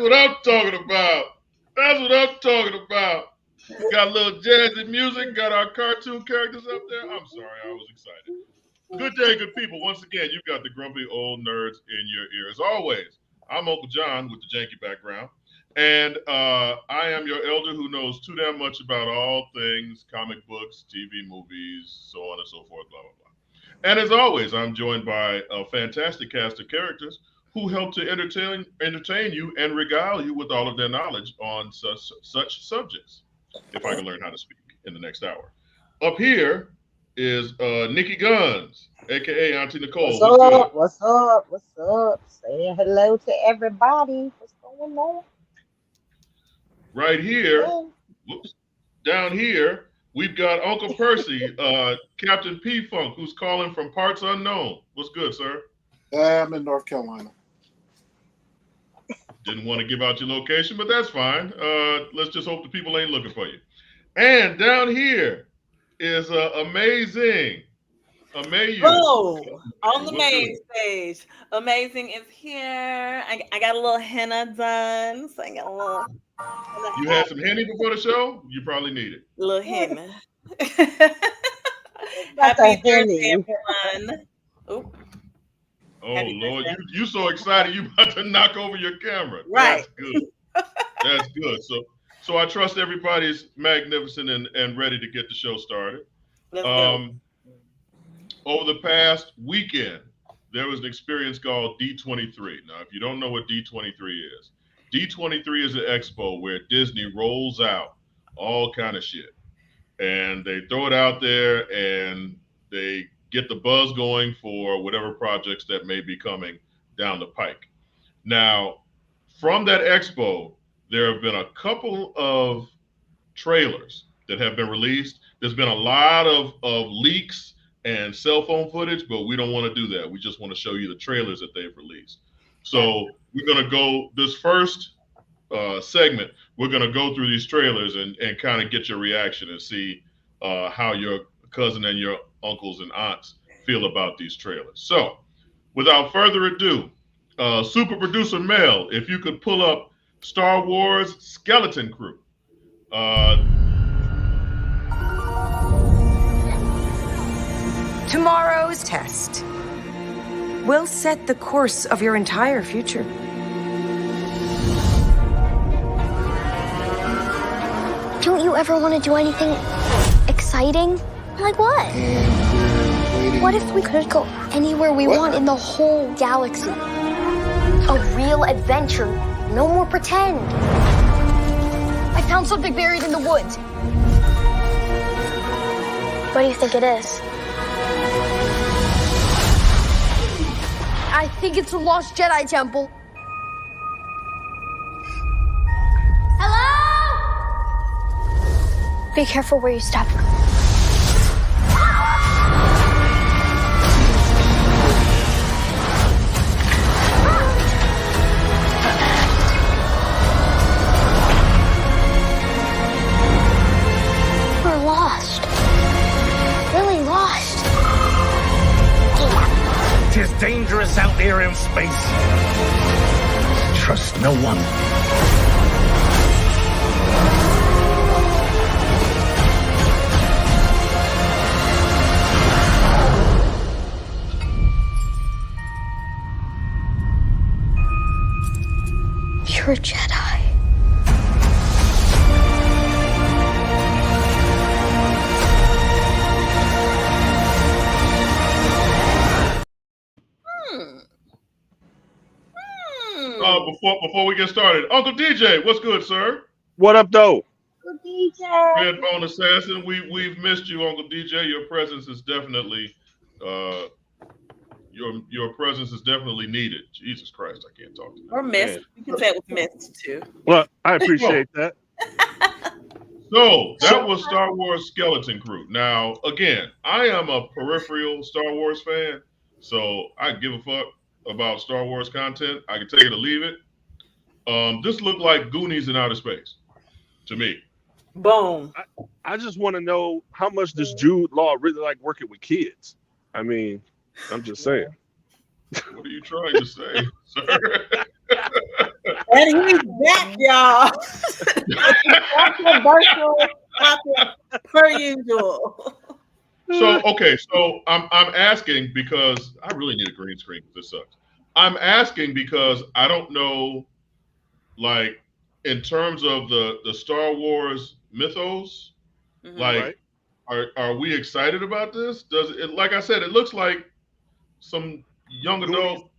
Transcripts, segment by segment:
what I'm talking about. That's what I'm talking about. Got a little jazzy music. Got our cartoon characters up there. I'm sorry, I was excited. Good day, good people. Once again, you've got the grumpy old nerds in your ear. As always, I'm Uncle John with the janky background. And I am your elder who knows too damn much about all things comic books, TV, movies, so on and so forth, blah, blah, blah. And as always, I'm joined by a fantastic cast of characters who help to entertain you and regale you with all of their knowledge on such subjects, if I can learn how to speak in the next hour. Up here is Nikki Guns, aka Auntie Nicole. What's up? What's up? What's up? Saying hello to everybody. What's going on? Right here, whoops, down here, we've got Uncle Percy, Captain P Funk, who's calling from parts unknown. What's good, sir? I'm in North Carolina. Didn't want to give out your location, but that's fine. Let's just hope the people ain't looking for you. And down here is amazing Amayou. Oh, on the main stage. Amazing is here. I got a little henna done. So I got a little. You had some henny before the show? You probably need it. A little henna. Happy Thursday, everyone. Oop. Oh, Happy Lord, you so excited you about to knock over your camera. Right. That's good. That's good. So I trust everybody's magnificent and ready to get the show started. Let's go. Over the past weekend, there was an experience called D23. Now, if you don't know what D23 is, D23 is an expo where Disney rolls out all kind of shit. And they throw it out there and they get the buzz going for whatever projects that may be coming down the pike. Now, from that expo, there have been a couple of trailers that have been released. There's been a lot of leaks and cell phone footage, but we don't want to do that. We just want to show you the trailers that they've released. So we're going to go this first segment. We're going to go through these trailers and kind of get your reaction and see how your cousin and your uncles and aunts feel about these trailers. So without further ado, super producer Mel, if you could pull up Star Wars Skeleton Crew. Tomorrow's test will set the course of your entire future. Don't you ever want to do anything exciting? Like what? What if we could go anywhere we want in the whole galaxy? A real adventure. No more pretend. I found something buried in the woods. What do you think it is? I think it's a lost Jedi temple. Hello? Be careful where you step. We're lost. Really lost. It is dangerous out there in space. Trust no one. You're a Jedi. Before we get started, Uncle DJ, what's good, sir? What up, though? Uncle DJ. Redbone Assassin, we've missed you, Uncle DJ. Your presence is definitely your presence is definitely needed. Jesus Christ, I can't talk to you. Or missed. You can say it was missed too. Well, I appreciate that. So that was Star Wars Skeleton Crew. Now, again, I am a peripheral Star Wars fan, so I give a fuck about Star Wars content. I can take it or leave it. This looked like Goonies in outer space to me. Boom. I just want to know how much does Jude Law really like working with kids? I mean, I'm just saying. What are you trying to say, sir? And he's back, y'all. Controversial topic per usual. So okay, so I'm asking because I really need a green screen because this sucks. I'm asking because I don't know, like in terms of the Star Wars mythos, like are we excited about this? Does it, like I said, it looks like some young adult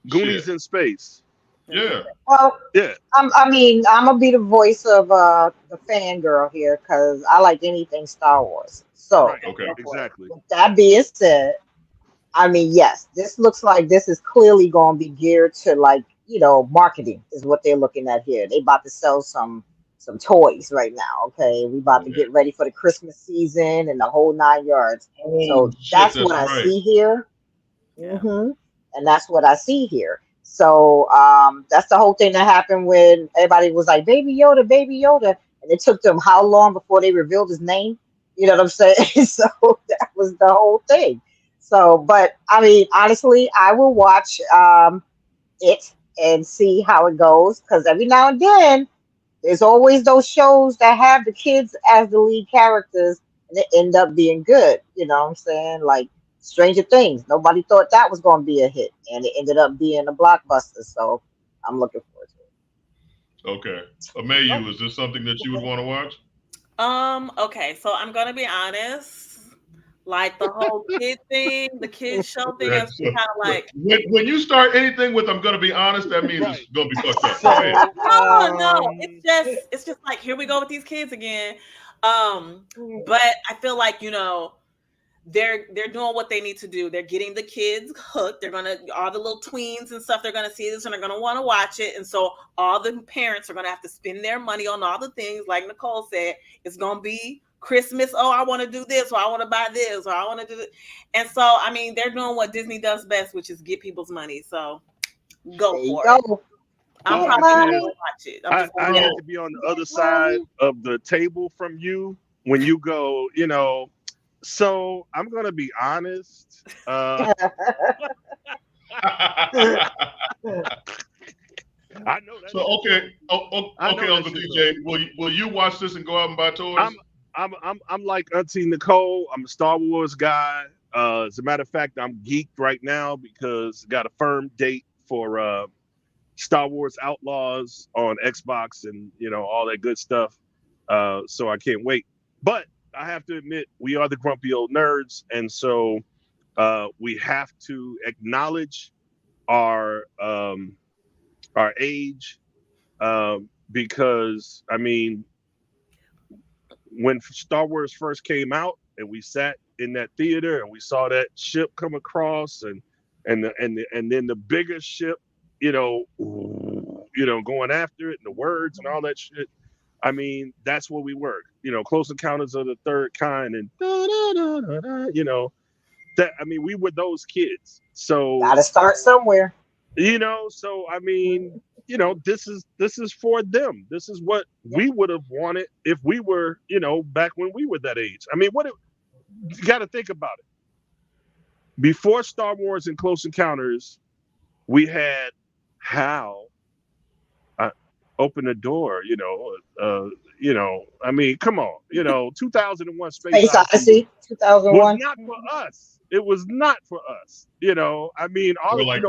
Goonies shit. in space. Yeah. Well, Yeah. I'm gonna be the voice of the fangirl here because I like anything Star Wars. So, Right. Okay. Exactly. with that being said, I mean, yes, this looks like this is clearly going to be geared to marketing is what they're looking at here. They about to sell some toys right now. Okay, we about to Yeah. get ready for the Christmas season and the whole 9 yards. Oh So shit, that's that's what I right. see here. Yeah. And that's what I see here. So that's the whole thing that happened when everybody was like, Baby Yoda, Baby Yoda. And it took them how long before they revealed his name? You know what I'm saying? So that was the whole thing. So, but I mean, honestly, I will watch it and see how it goes because every now and then there's always those shows that have the kids as the lead characters and they end up being good. You know what I'm saying? Like Stranger Things. Nobody thought that was going to be a hit and it ended up being a blockbuster. So I'm looking forward to it. Okay. Amayu, is this something that you would want to watch? Okay, so I'm gonna be honest. Like the whole kid thing, the kid show thing is kind of like when you start anything with "I'm gonna be honest," that means it's gonna be fucked up. So, Go ahead. no. It's just like here we go with these kids again. But I feel like they're doing what they need to do. They're getting the kids hooked. They're gonna all the little tweens and stuff. They're gonna see this and they're gonna want to watch it. And so all the parents are gonna have to spend their money on all the things. Like Nicole said, it's gonna be Christmas. Oh, I want to do this, or I want to buy this, or I want to do this. And so I mean, they're doing what Disney does best, which is get people's money. So go There you for it. go. I'm Get probably money. gonna watch it. I'm just I gonna had to be on the other side of the table from you when you go, so I'm going to be honest. I know that. So okay, I know okay, that Uncle shit, DJ, will you watch this and go out and buy toys? I'm like Auntie Nicole. I'm a Star Wars guy. As a matter of fact, I'm geeked right now because got a firm date for Star Wars Outlaws on Xbox and all that good stuff. So I can't wait. But I have to admit, we are the grumpy old nerds, and so we have to acknowledge our age because I mean, when Star Wars first came out, and we sat in that theater and we saw that ship come across, and then the bigger ship, going after it, and the words and all that shit. I mean, that's what we were. Close Encounters of the Third Kind, and that. I mean, we were those kids. So Gotta start somewhere. So I mean, this is for them. This is what we would have wanted if we were, back when we were that age. I mean, you got to think about it. Before Star Wars and Close Encounters, we had Hal open the door. I mean, come on. 2001: Space Odyssey, was 2001. not for us. It was not for us. I mean, Or like,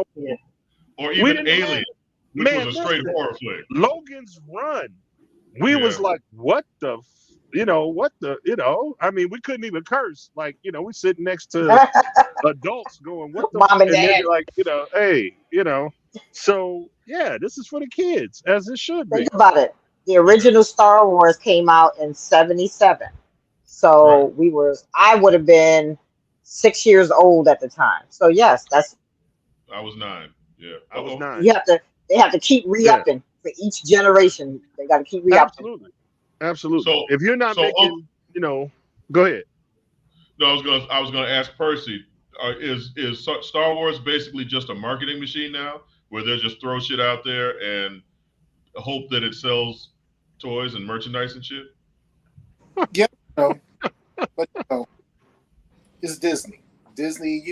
or even Alien, which Man, was a straight listen, horror flick. Logan's Run. We was like, what the, I mean, we couldn't even curse. Like, we sitting next to adults going, what the, Mom and then Dad. you're like, hey, so yeah, this is for the kids, as it should be. Think about it. The original Star Wars came out in '77. So I would have been 6 years old at the time. So yes, I was 9. Yeah, I was 9. They have to keep re-upping for each generation. They got to keep re-upping. Absolutely. So if you're not making, go ahead. No, I was gonna ask Percy. Is Star Wars basically just a marketing machine now, where they just throw shit out there and hope that it sells toys and merchandise and shit? Yeah, but it's Disney. Disney,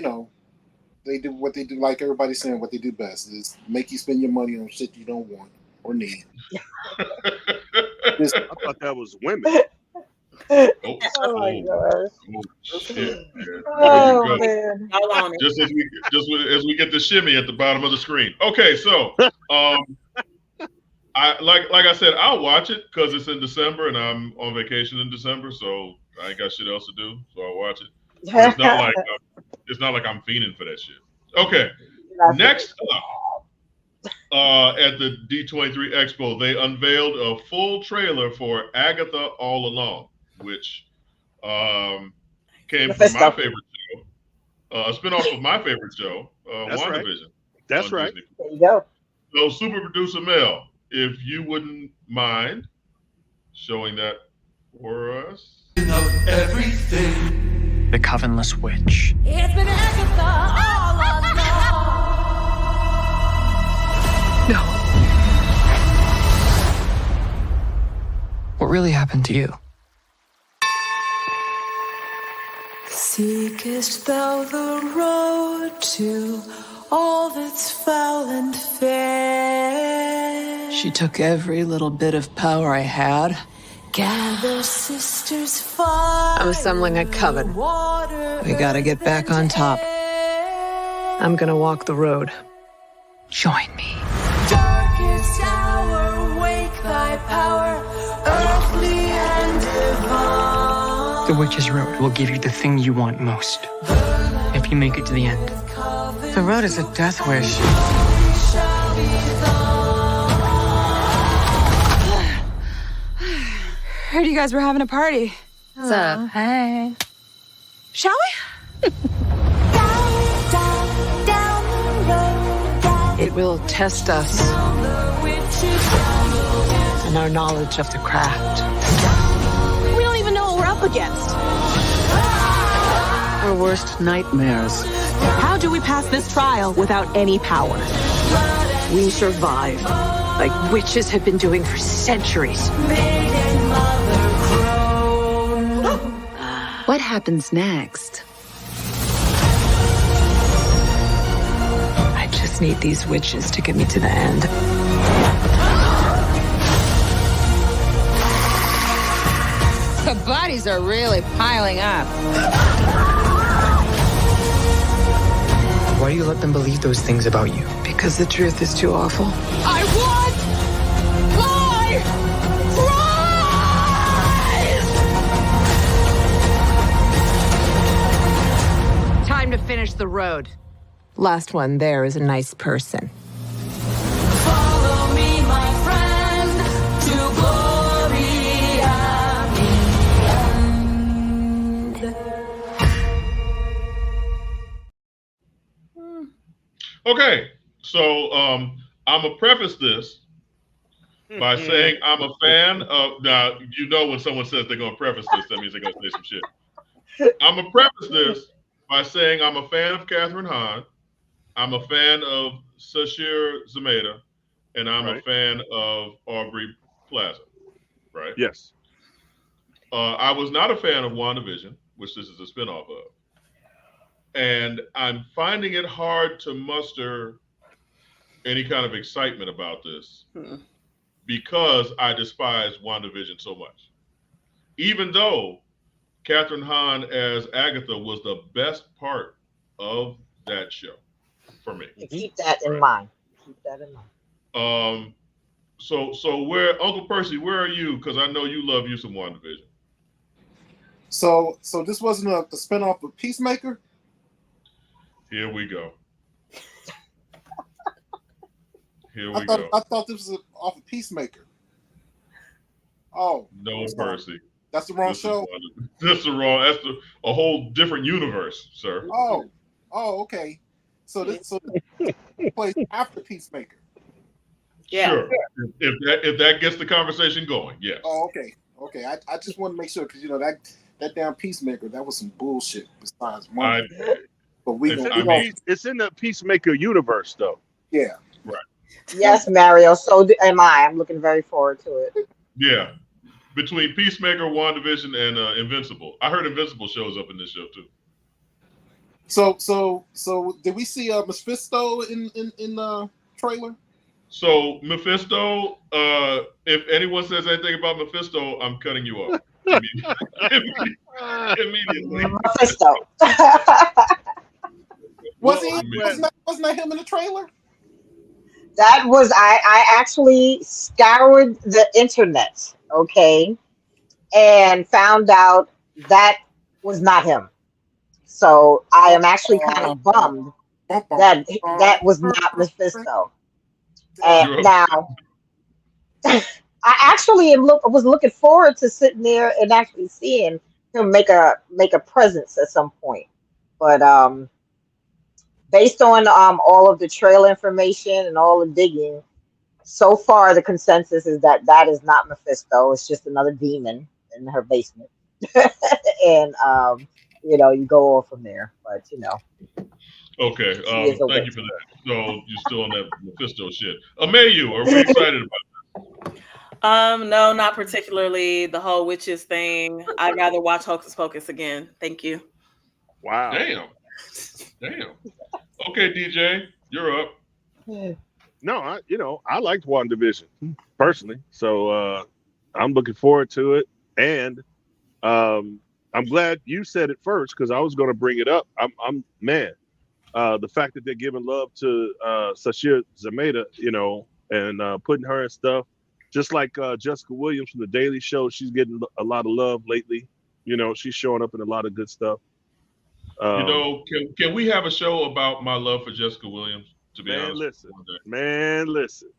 they do what they do. Like everybody's saying, what they do best is make you spend your money on shit you don't want, or Nia. I thought that was women. Oh, Oh my gosh. oh shit! Man. Oh There you go. man. Y'all on it. Just as we get the shimmy at the bottom of the screen. Okay, so I like I said, I'll watch it because it's in December and I'm on vacation in December, so I ain't got shit else to do, so I'll watch it. But it's not like I'm fiending for that shit. Okay, next up, at the D23 Expo, they unveiled a full trailer for Agatha All Along, which came from my favorite show, a spinoff of my favorite show, WandaVision. That's right. Disney. There you go. So, Super Producer Mel, if you wouldn't mind showing that for us. Of everything. The Covenless Witch. It's been Agatha all along. No. What really happened to you? Seekest thou the road to all that's foul and fair? She took every little bit of power I had. Gather sisters far. I'm assembling a coven. We gotta get back on top. I'm gonna walk the road. Join me. Darkest hour, wake thy power, earthly and divine. The Witch's Road will give you the thing you want most. If you make it to the end. The road is a death wish. Heard you guys were having a party. What's up? Hey. Shall we? It will test us and our knowledge of the craft. We don't even know what we're up against. Our worst nightmares. How do we pass this trial without any power? We survive like witches have been doing for centuries. What happens next? I just need these witches to get me to the end. The bodies are really piling up. Why do you let them believe those things about you? Because the truth is too awful. I want my prize! Time to finish the road. Last one there is a nice person. Follow me, my friend, to glory at the end. Okay, so I'm gonna preface this by saying I'm a fan of. Now you know when someone says they're gonna preface this, that means they're gonna say some shit. I'm gonna preface this by saying I'm a fan of Catherine Hahn, I'm a fan of Sashir Zameda, and I'm a fan of Aubrey Plaza. Right? Yes. I was not a fan of WandaVision, which this is a spinoff of. And I'm finding it hard to muster any kind of excitement about this because I despise WandaVision so much. Even though Catherine Hahn as Agatha was the best part of that show for me. Keep that in mind. Keep that in mind. So where, Uncle Percy, where are you? Because I know you love you some WandaVision. So this wasn't a spinoff of Peacemaker? Here we go. Here I we go. thought this was off of Peacemaker. Oh. No, Percy. That's the wrong show? That's a whole different universe, sir. Oh, okay. So this plays after Peacemaker. Yeah. Sure. If that gets the conversation going, yes. Oh, okay. I just want to make sure because that damn Peacemaker, that was some bullshit. Besides one, but it's in the Peacemaker universe, though. Yeah. Right. Yes, Mario. So am I. I'm looking very forward to it. Yeah. Between Peacemaker, WandaVision, and Invincible. I heard Invincible shows up in this show too. So did we see Mephisto in the trailer? So Mephisto, if anyone says anything about Mephisto, I'm cutting you off immediately. Mephisto. Wasn't that him in the trailer? That was I actually scoured the internet, okay, and found out that was not him. So I am actually kind of bummed that was not Mephisto. And now I actually was looking forward to sitting there and actually seeing him make a presence at some point. But based on all of the trailer information and all the digging, so far the consensus is that is not Mephisto. It's just another demon in her basement. And you go on from there. But Okay, thank you for that. So you're still on that Mephisto shit. Amayou, are we excited about that? No, not particularly. The whole witches thing. I'd rather watch Hocus Pocus again. Thank you. Wow. Damn. Okay, DJ, you're up. No, I liked WandaVision personally, so I'm looking forward to it, and I'm glad you said it first because I was going to bring it up. I'm man. The fact that they're giving love to Sashir Zameda, and putting her and stuff, just like Jessica Williams from The Daily Show, she's getting a lot of love lately. She's showing up in a lot of good stuff. Can we have a show about my love for Jessica Williams? To be honest, listen.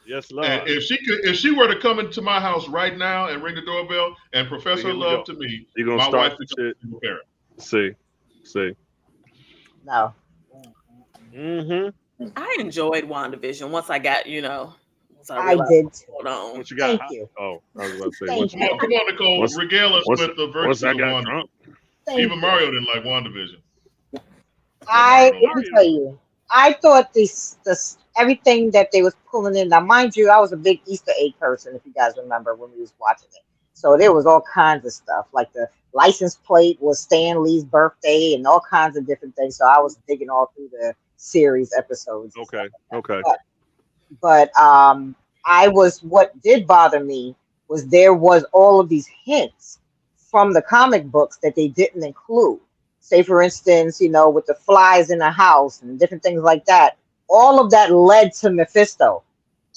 Yes, Lord. And if she were to come into my house right now and ring the doorbell and profess her love to me, my wife would become a parent. See. No. Mm-hmm. I enjoyed WandaVision once I got, I did. Hold on. What you got? Thank you. Oh, I was about to say. Come on, Nicole. Regale us with the virtues of WandaVision. Even Mario didn't like WandaVision. Let me tell you, I thought this everything that they was pulling in. Now, mind you, I was a big Easter egg person, if you guys remember when we was watching it. So there was all kinds of stuff, like the license plate was Stan Lee's birthday and all kinds of different things. So I was digging all through the series episodes. Okay. But what did bother me was there was all of these hints from the comic books that they didn't include. Say, for instance, with the flies in the house and different things like that. All of that led to Mephisto,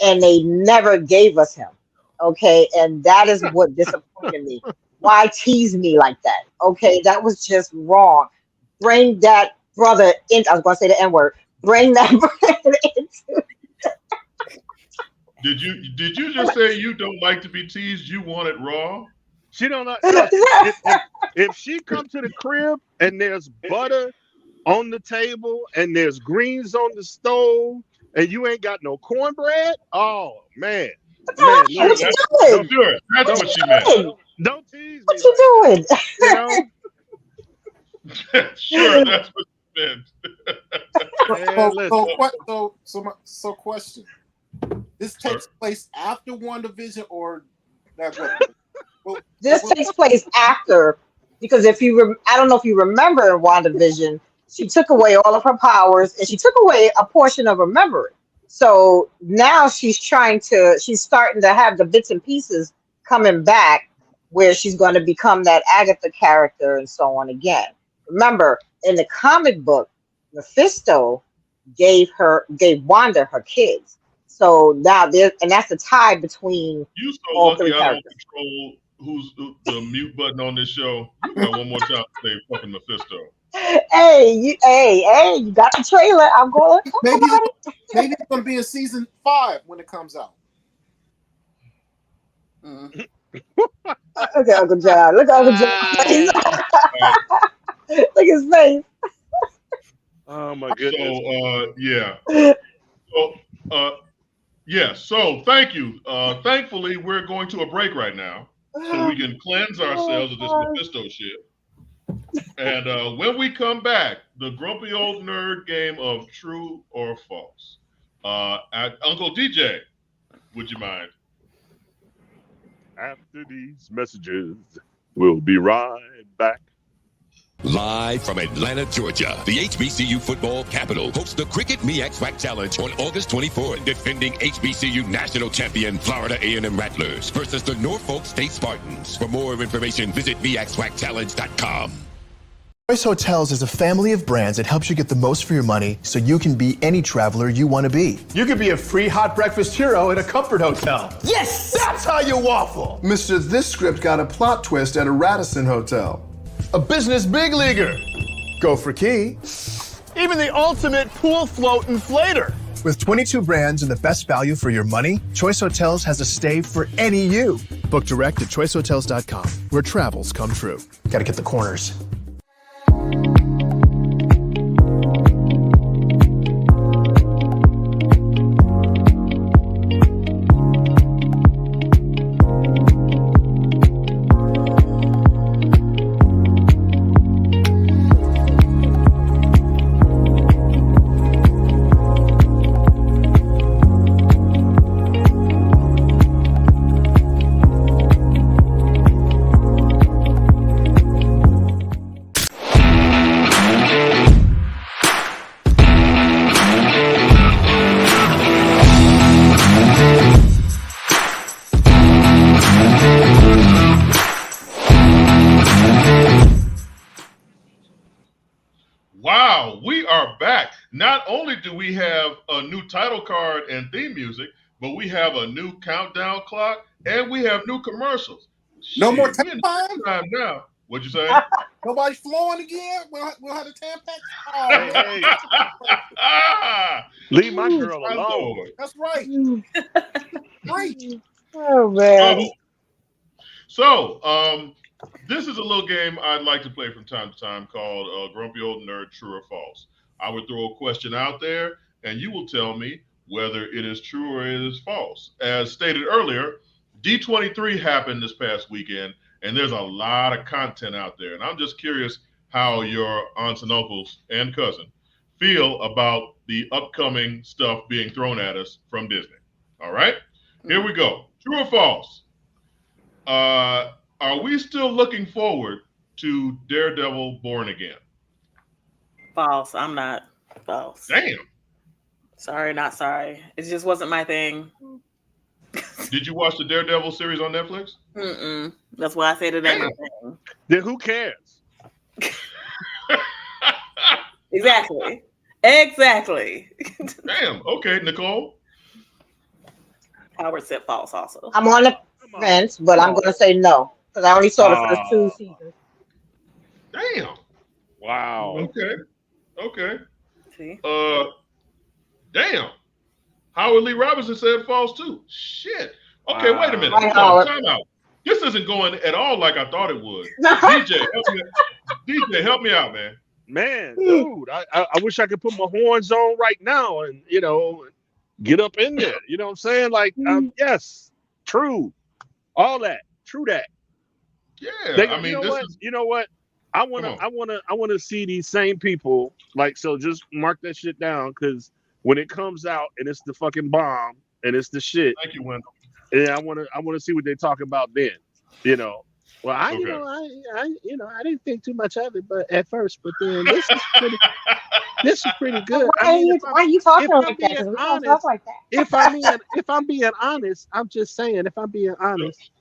and they never gave us him. Okay, and that is what disappointed me. Why tease me like that? Okay, that was just wrong. Bring that brother in. I was going to say the N-word. Bring that brother into. Did you just say you don't like to be teased? You want it raw? She don't know. If she comes to the crib and there's butter on the table and there's greens on the stove and you ain't got no cornbread, oh man. What you doing? Sure, that's what she meant. Don't tease me. What you doing? Sure, that's what she meant. So question. This takes place after WandaVision or not? This takes place after, because I don't know if you remember in WandaVision, she took away all of her powers and she took away a portion of her memory. So now she's starting to have the bits and pieces coming back where she's going to become that Agatha character and so on again. Remember, in the comic book, Mephisto gave Wanda her kids. So now that's the tie between you so all lucky three I characters. don't control who's the mute button on this show. You got one more time to say fucking Mephisto. Hey, you got the trailer. I'm going to maybe it's going to be in season 5 when it comes out. Okay, Uncle John. Look at Uncle John's face. Look at his face. Oh my goodness. So thank you. Thankfully, we're going to a break right now, so we can cleanse ourselves of this Mephisto shit. And when we come back, the grumpy old nerd game of true or false. Uncle DJ, would you mind? After these messages, we'll be right back. Live from Atlanta, Georgia, the HBCU football capital hosts the Cricket MEAC Challenge on August 24th. Defending HBCU national champion Florida A&M Rattlers versus the Norfolk State Spartans. For more information, visit MEACSWACchallenge.com. Choice Hotels is a family of brands that helps you get the most for your money so you can be any traveler you want to be. You could be a free hot breakfast hero at a comfort hotel. Yes! That's how you waffle! Mr. This script got a plot twist at a Radisson Hotel. A business big leaguer. Go for key. Even the ultimate pool float inflator. With 22 brands and the best value for your money, Choice Hotels has a stay for any you. Book direct at choicehotels.com, where travels come true. Gotta get the corners. Not only do we have a new title card and theme music, but we have a new countdown clock and we have new commercials. No more time now. What'd you say? Nobody's flowing again? We'll have a Tampax? Hey. Leave my girl alone. That's right. Great. Oh, man. So, this is a little game I'd like to play from time to time called Grumpy Old Nerd True or False. I would throw a question out there, and you will tell me whether it is true or it is false. As stated earlier, D23 happened this past weekend, and there's a lot of content out there. And I'm just curious how your aunts and uncles and cousin feel about the upcoming stuff being thrown at us from Disney. All right, here we go. True or false? Are we still looking forward to Daredevil Born Again? False. I'm not. False. Damn. Sorry, not sorry. It just wasn't my thing. Did you watch the Daredevil series on Netflix? Mm-mm. That's why I said it ain't my thing. Then who cares? Exactly. Damn. Okay, Nicole. Howard said false also. I'm on the fence, but I'm going to say no because I already saw the first 2 seasons. Damn. Wow. Okay. See? Damn. Howard Lee Robinson said false too. Shit. Okay, wait a minute. Time out. This isn't going at all like I thought it would. DJ, help me out, man. Man, dude, I wish I could put my horns on right now and, get up in there. You know what I'm saying? Like, yes, true. All that. True that. Yeah. You know what? I want to see these same people. Like, so just mark that shit down, because when it comes out and it's the fucking bomb and it's the shit. Thank you, Wendell. And I want to see what they talk about then. Well, I didn't think too much of it, but at first, but then this is pretty good. Why are you talking like that? If I'm being honest, I'm just saying. If I'm being honest.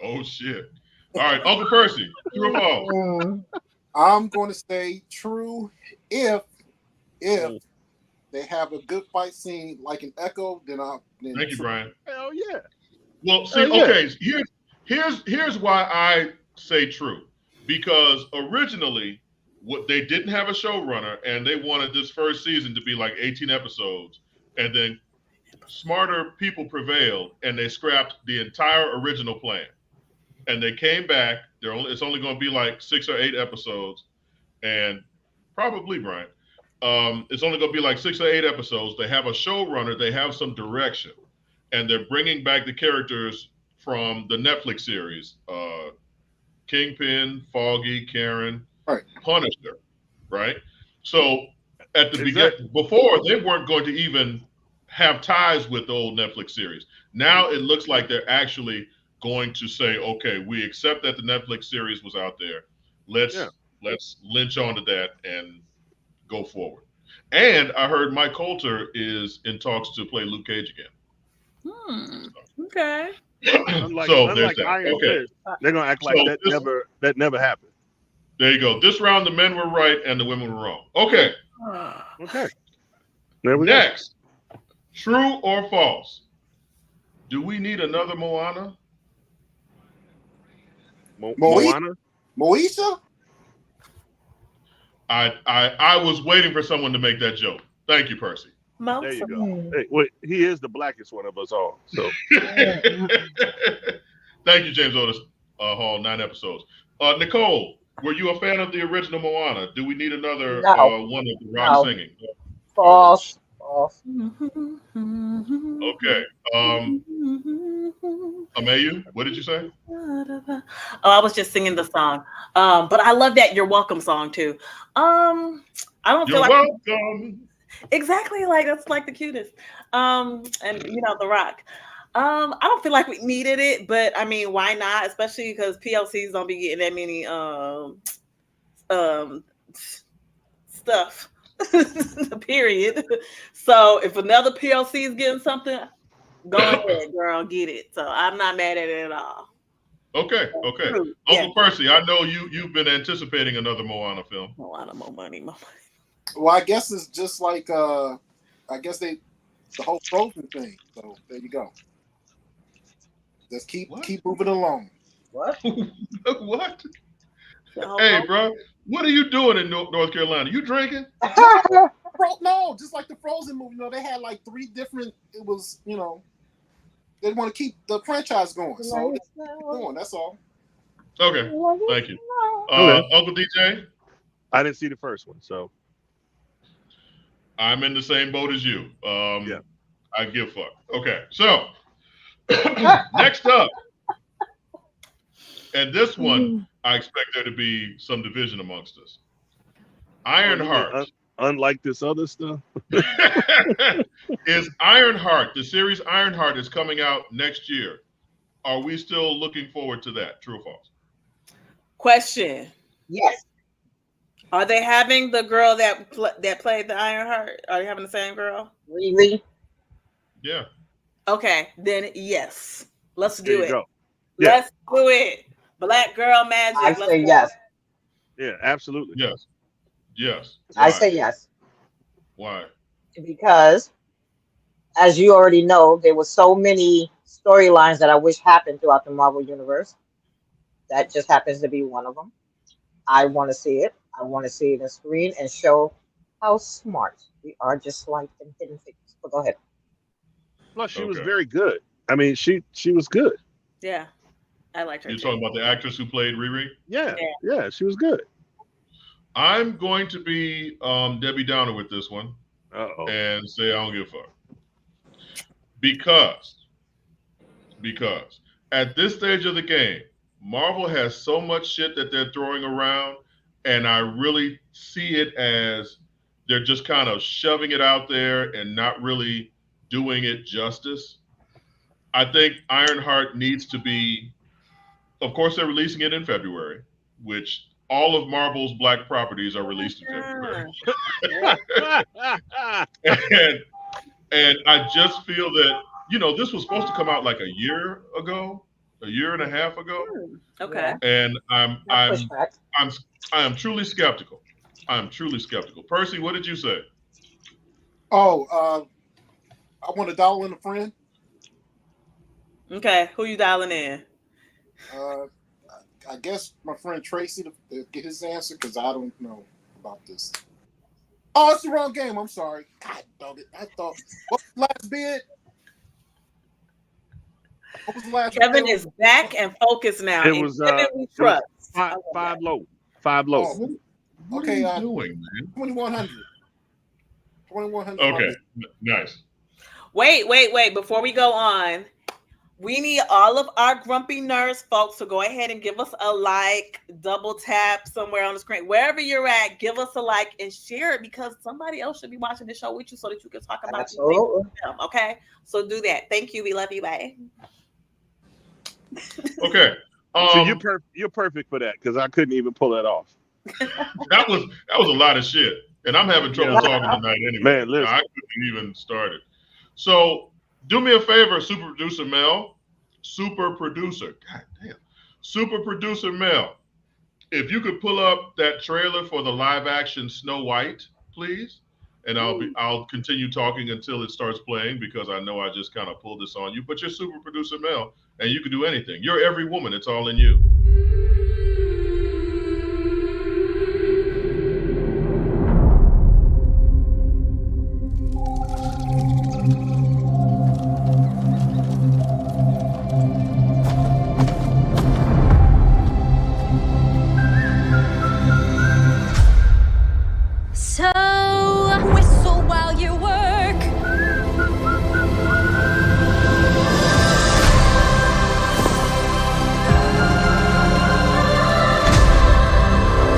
Oh shit! All right, Uncle Percy, true or false? I'm going to say true if they have a good fight scene like an Echo. Then thank you, Brian. Hell yeah. Well, see, okay. Here's why I say true, because originally they didn't have a showrunner and they wanted this first season to be like 18 episodes, and then smarter people prevailed and they scrapped the entire original plan. And they came back. It's only going to be like 6 or 8 episodes, and probably Brian. It's only going to be like 6 or 8 episodes. They have a showrunner. They have some direction, and they're bringing back the characters from the Netflix series: Kingpin, Foggy, Karen, right. Punisher. Right. So at the beginning, before they weren't going to even have ties with the old Netflix series. Now it looks like they're actually going to say, okay, we accept that the Netflix series was out there. Let's let's lynch onto that and go forward. And I heard Mike Coulter is in talks to play Luke Cage again. Okay. Unlike Iron Fist, they're gonna act like that never happened. There you go. This round, the men were right and the women were wrong. Okay. Okay. There we Next, true or false? Do we need another Moana? Moana? Moesha? I was waiting for someone to make that joke. Thank you, Percy. There you go. Hey, wait, he is the blackest one of us all. So thank you, James Otis Hall, 9 episodes. Nicole, were you a fan of the original Moana? Do we need another one of the rock singing? False. Okay. Amayou, what did you say? Oh, I was just singing the song. But I love that You're Welcome song too. I don't feel welcome. Exactly, like that's like the cutest. And The Rock. I don't feel like we needed it, but I mean, why not? Especially because PLCs don't be getting that many stuff. Period. So if another PLC is getting something, go ahead, girl, get it. So I'm not mad at it at all. Okay. Uncle Percy, I know you've been anticipating another Moana film. Moana, more money. Well, I guess it's just like the whole Frozen thing. So there you go. Just keep moving along. What? What? Hey, bro, what are you doing in North Carolina? You drinking? No, just like the Frozen movie. They had like 3 different. It was, they want to keep the franchise going. So it's going. That's all. Okay, thank you. Uncle DJ? I didn't see the first one, so I'm in the same boat as you. Yeah, I give a fuck. Okay, so next up, and this one, I expect there to be some division amongst us. Ironheart. Unlike this other stuff. Is Ironheart, the series Ironheart is coming out next year. Are we still looking forward to that? True or false? Question. Yes. Are they having the girl that played the Ironheart? Are they having the same girl? Really? Yeah. Okay, then yes. Let's do it. Go. Let's do it. Black girl magic. I say yes. Yeah, absolutely. Yes. I say yes. Why? Because, as you already know, there were so many storylines that I wish happened throughout the Marvel Universe. That just happens to be one of them. I want to see it. I want to see it on screen and show how smart we are, just like in Hidden Figures. But go ahead. Plus, she was very good. I mean, she was good. Yeah, I liked her. You're talking about the actress who played Riri? Yeah, she was good. I'm going to be Debbie Downer with this one and say I don't give a fuck. Because at this stage of the game, Marvel has so much shit that they're throwing around, and I really see it as they're just kind of shoving it out there and not really doing it justice. I think Ironheart needs to be, of course, they're releasing it in February, which all of Marvel's black properties are released in February. and I just feel that, this was supposed to come out like a year and a half ago. Okay. And I am truly skeptical. Percy, what did you say? I want to dial in a friend. Okay, who you dialing in? I guess my friend Tracy to get his answer because I don't know about this. Oh, it's the wrong game. I'm sorry. God dog it. I thought what was the last bid? What was the last Kevin bid? is back and focused now. It was five low. Oh, okay, what are you doing, man? 2100. 2100. Okay, nice. Wait. Before we go on, we need all of our grumpy nerds folks to go ahead and give us a like, double tap somewhere on the screen. Wherever you're at, give us a like and share it because somebody else should be watching the show with you so that you can talk about these things with them, okay? So do that. Thank you. We love you. Bye. Okay. So you're perfect for that because I couldn't even pull that off. That was a lot of shit, and I'm having trouble talking tonight anyway. Man, listen. I couldn't even start it. So do me a favor, super producer Mel. Super producer, god damn, super producer Mel. If you could pull up that trailer for the live action Snow White, please, and I'll continue talking until it starts playing because I know I just kind of pulled this on you. But you're super producer Mel, and you can do anything. You're every woman. It's all in you. So, whistle while you work.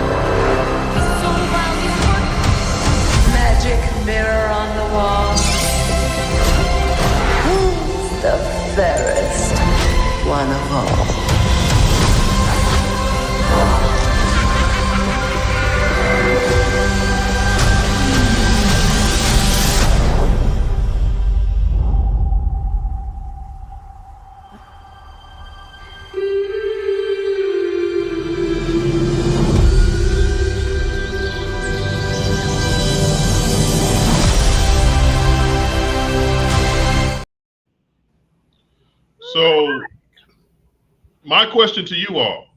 Whistle while you work. Magic mirror on the wall. Who's the fairest one of all? So my question to you all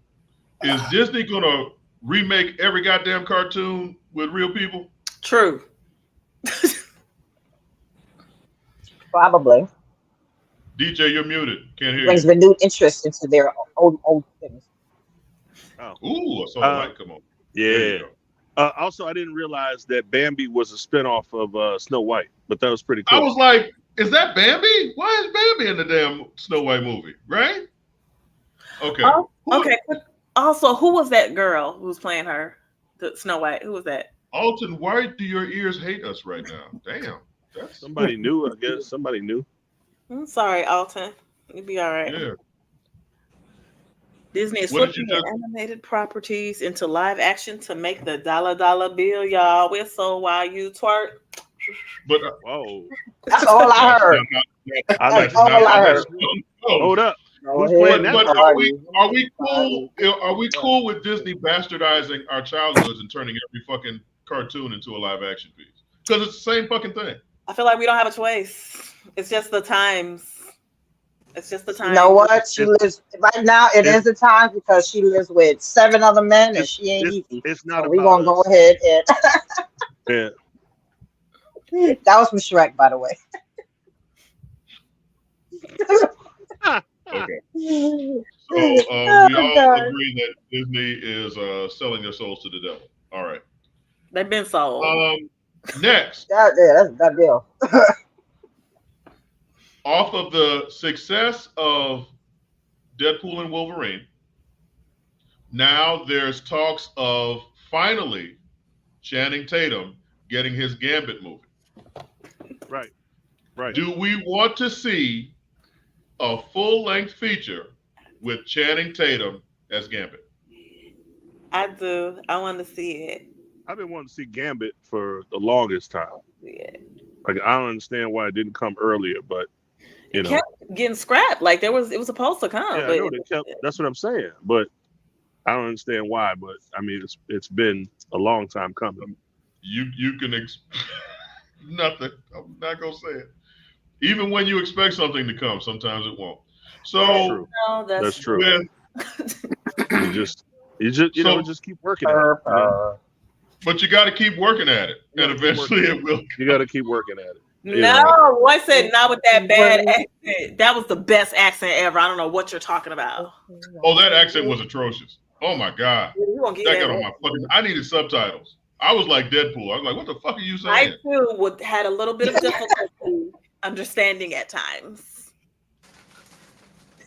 is: Disney gonna remake every goddamn cartoon with real people? True. Probably. DJ, you're muted. Can't hear Brings you. renewed interest into their old things. Oh. Ooh, I saw the light come on. There Yeah. you go. Also, I didn't realize that Bambi was a spinoff of Snow White, but that was pretty cool. I was like, is that Bambi? Why is Bambi in the damn Snow White movie? Right? Okay. Oh, okay. Also, who was that girl who was playing her? The Snow White. Who was that? Alton, why do your ears hate us right now? Damn. That's Somebody knew, I guess. Somebody knew. I'm sorry, Alton. You'll be all right. Yeah. Disney is What did flipping you just- animated properties into live action to make the dollar bill, y'all. Whistle while you twerk. But Whoa. That's all I heard. That's all not I how heard. that's no. Hold up. No, Who's here playing we that? But are. are we cool? Are we cool with Disney bastardizing our childhoods and turning every fucking cartoon into a live action piece? Because it's the same fucking thing. I feel like we don't have a choice. It's just the times. It's just the You time. know what? She lives right now. It is the time because she lives with 7 other men and she ain't easy. It's not So we're about gonna go us. ahead and Yeah. that was from Shrek, by the way. Okay. So Oh, we all God. agree that Disney is selling their souls to the devil. All right. They've been sold. Next, That's that deal. off of the success of Deadpool and Wolverine, now there's talks of finally Channing Tatum getting his Gambit movie. Right. Right. Do we want to see a full-length feature with Channing Tatum as Gambit? I do. I want to see it. I've been wanting to see Gambit for the longest time. Yeah. Like, I don't understand why it didn't come earlier, but you It know. kept getting scrapped. Like it was supposed to come. Yeah, but I know they kept, that's what I'm saying. But I don't understand why. But I mean, it's been a long time coming. You can nothing. I'm not gonna say it. Even when you expect something to come, sometimes it won't. So No, that's true. when- you just just keep working at it. You know? But you got to keep working at it, and eventually it will. You got to keep working at it. You No, know? one said not with that bad accent. That was the best accent ever. I don't know what you're talking about. Oh, that accent was atrocious. Oh my god, You gonna get that that got on my fucking. I needed subtitles. I was like Deadpool. I was like, what the fuck are you I saying? too had a little bit of difficulty understanding at times.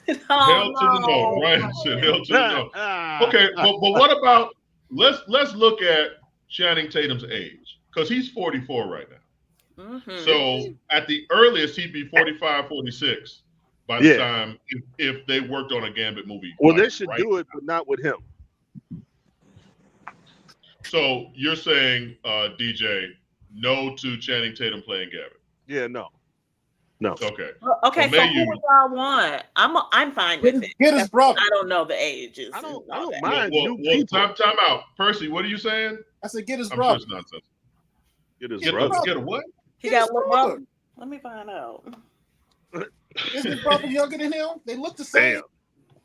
Hell to the no. Ryan said hell to the no. Okay, but what about let's look at Channing Tatum's age, because he's 44 right now. Mm-hmm. So at the earliest, he'd be 45, 46 by the time if they worked on a Gambit movie. Well, like, they should right do it, but not with him. So you're saying, DJ, no to Channing Tatum playing Gambit? Yeah, no. Okay. Okay, so who would y'all want? I'm fine with it. Get his brother. I don't know the ages. I don't that. mind Well, time out. Percy, what are you saying? I said get his I'm brother. Sure it's nonsense. Get his brother. Get a what? He got a little brother. Let me find out. Is his brother younger than him? They look the same.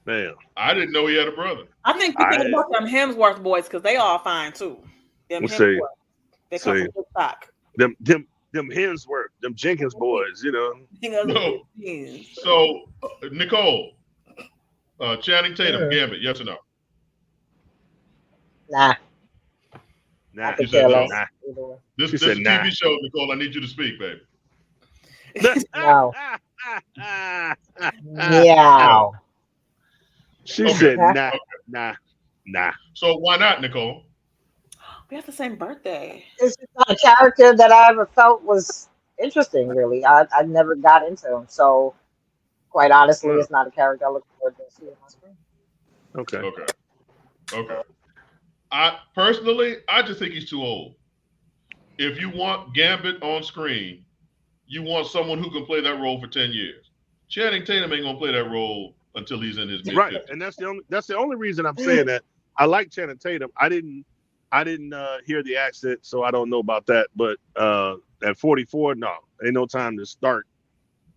Damn. I didn't know he had a brother. I think you think about them Hemsworth boys because they all fine too. Them Hemsworth. They come from good stock. Them Hemsworth, them Jenkins boys, you know. No. So, Nicole, Channing Tatum, Gambit, yes or no? Nah. You said no. Nah. This is a TV show, Nicole. I need you to speak, baby. No. Meow. She said nah. So why not, Nicole? We have the same birthday. It's just not a character that I ever felt was interesting, really. I never got into him. So, quite honestly, it's not a character I look forward to seeing on screen. Okay. I just think he's too old. If you want Gambit on screen, you want someone who can play that role for 10 years. Channing Tatum ain't gonna play that role until he's in his mid-50s. Right, and that's the only reason I'm saying that. I like Channing Tatum. I didn't hear the accent, so I don't know about that. But at 44, no, ain't no time to start.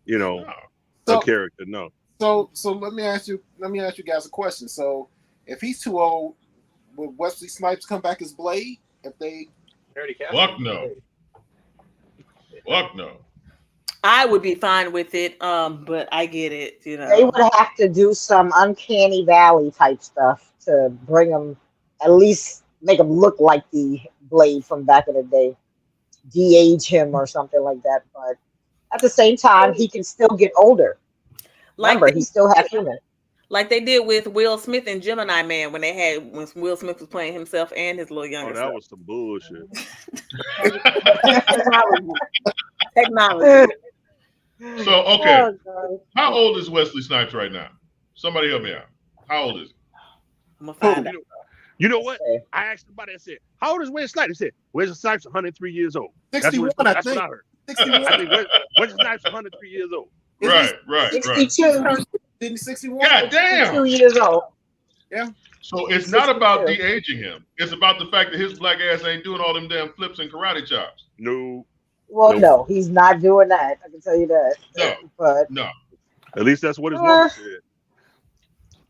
A character, no. So let me ask you guys a question. So if he's too old, will Wesley Snipes come back as Blade? If they Fuck no. I would be fine with it, but I get it. They would have to do some uncanny valley type stuff to bring him, at least make him look like the Blade from back in the day, de-age him or something like that. But at the same time, he can still get older. Remember, he's still half human. Like they did with Will Smith and Gemini Man when Will Smith was playing himself and his little younger that was some bullshit. Technology. So, okay. How old is Wesley Snipes right now? Somebody help me out. How old is he? I'm going to find out. You know what? I asked somebody, I said, how old is Wesley Snipes? He said, Wesley Snipes 103 years old. 61, that's I think. What I heard. 61. I think Wesley Snipes 103 years old. Right. 62. Didn't 61? God damn. 2 years old. Yeah. So it's not about de-aging him. It's about the fact that his black ass ain't doing all them damn flips and karate chops. No. Well, no, he's not doing that. I can tell you that. No. At least that's what his woman said.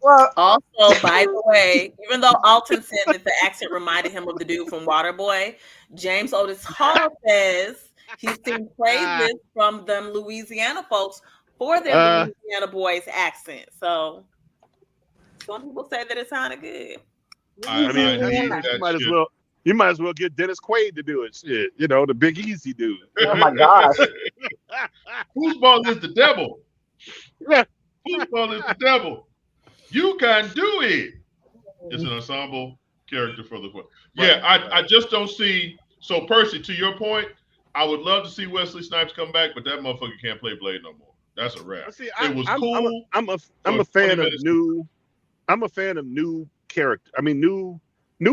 Well, also, by the way, even though Alton said that the accent reminded him of the dude from Waterboy, James Otis Hall says he's seen praises from them Louisiana folks for their Louisiana boys accent. So some people say that it sounded good. You might as well get Dennis Quaid to do it. Shit, the Big Easy dude. Oh my gosh. Foosball is the devil. Foosball is the devil. You can do it. It's an ensemble character for the I just don't see. So Percy, to your point, I would love to see Wesley Snipes come back, but that motherfucker can't play Blade no more. That's a wrap. It was cool. I'm a fan of new. I'm a fan of new character. I mean, new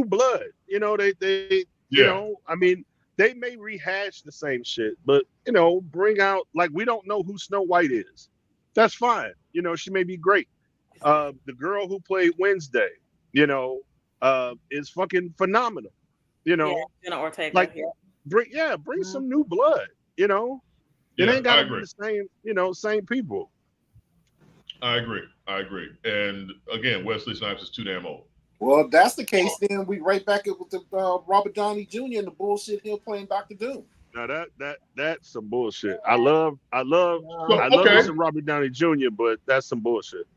blood. They they may rehash the same shit, but bring out, like, we don't know who Snow White is. That's fine. She may be great. The girl who played Wednesday, is fucking phenomenal. Jenna Ortega. Bring some new blood. It ain't gotta be the same, same people. I agree. And again, Wesley Snipes is too damn old. Well, if that's the case, then we right back with the Robert Downey Jr. and the bullshit he'll playing Dr. Doom. Now that's some bullshit. I love some Robert Downey Jr., but that's some bullshit.